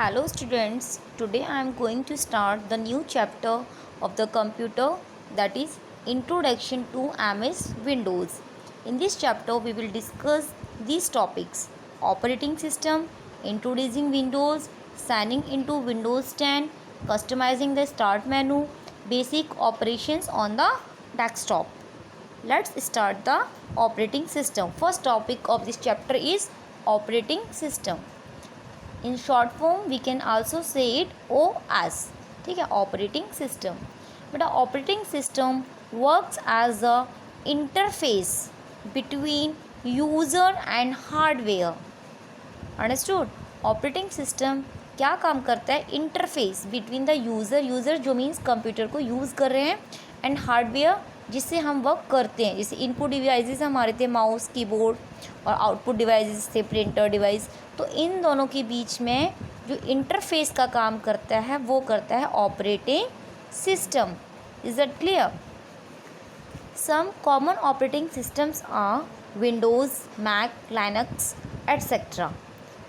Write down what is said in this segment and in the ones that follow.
Hello students, today I am going to start the new chapter of the computer, that is Introduction to MS Windows. In this chapter we will discuss these topics: operating system, introducing Windows, signing into Windows 10, customizing the start menu, basic operations on the desktop. Let's start the operating system. First topic of this chapter is operating system. In short form we can also say it OS. ठीक है, operating system. बेटा operating system works as a interface between user and hardware. Understood? Operating system क्या काम करता है? Interface between the user जो means computer को use कर रहे हैं, एंड हार्डवेयर जिससे हम वर्क करते हैं. जैसे इनपुट डिवाइसेस हमारे थे माउस, कीबोर्ड, और आउटपुट डिवाइसेस थे प्रिंटर डिवाइस. तो इन दोनों के बीच में जो इंटरफेस का काम करता है वो करता है operating system. Is that clear? Some common operating systems are Windows, Mac, Linux etcetera.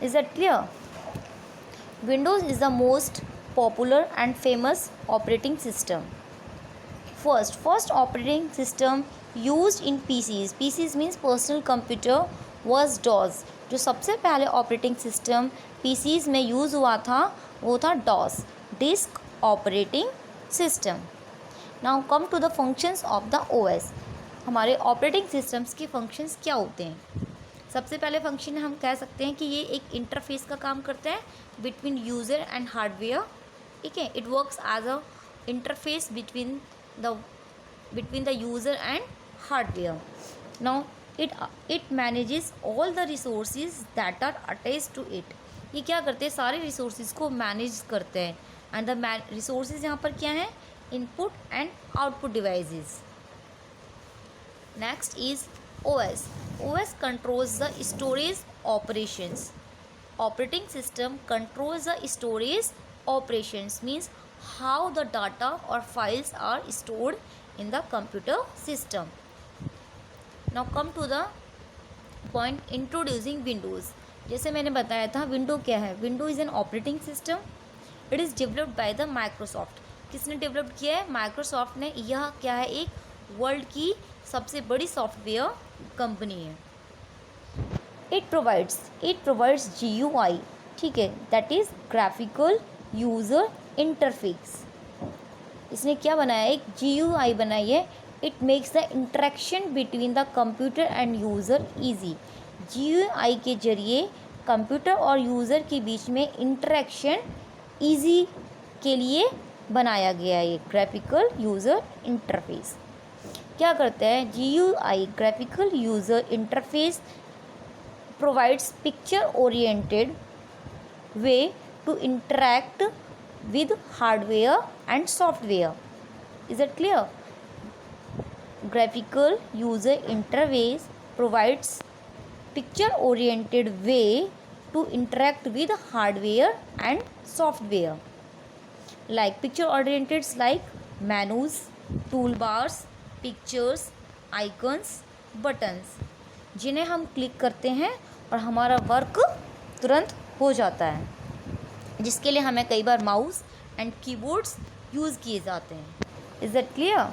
Is that clear? Windows is the most popular and famous operating system. First operating system used in PCs. PCs means personal computer was DOS. जो सबसे पहले operating system PCs में use हुआ था वो था DOS, disk operating system. Now come to the functions of the OS. हमारे operating systems के फंक्शंस क्या होते हैं? सबसे पहले फंक्शन हम कह सकते हैं कि ये एक इंटरफेस का काम करता है बिटवीन यूज़र एंड हार्डवेयर. ठीक है, it works as a interface between the user and hardware. Now it manages all the resources that are attached to it. ये क्या करते हैं? सारे रिसोर्सेज को मैनेज करते हैं. एंड द रिसोर्सेज यहाँ पर क्या हैं? Input and output devices. Next is OS. OS controls the storage operations. Operating system controls the storage operations, means how the data or files are stored in the computer system. Now come to the point introducing Windows. जैसे मैंने बताया था window क्या है? Window is an operating system. It is developed by the Microsoft. किसने develop किया है? Microsoft ने. यह क्या है? एक वर्ल्ड की सबसे बड़ी सॉफ्टवेयर कंपनी है. It provides GUI. ठीक है, that is graphical user interface. इसने क्या बनाया? एक GUI बनाई है. It makes the interaction between the computer end user easy. GUI के जरिए कंप्यूटर और यूज़र के बीच में इंटरेक्शन ईजी के लिए बनाया गया है ये ग्राफिकल यूज़र इंटरफेस. क्या करता है? GUI graphical user interface provides picture oriented way to interact with hardware and software. Is it clear? Graphical user interface provides picture oriented way to interact with hardware and software. Like picture oriented like menus, tool bars, pictures, icons, buttons, जिन्हें हम click करते हैं और हमारा work तुरंत हो जाता है, जिसके लिए हमें कई बार माउस एंड कीबोर्ड्स यूज़ किए जाते हैं. Is that clear?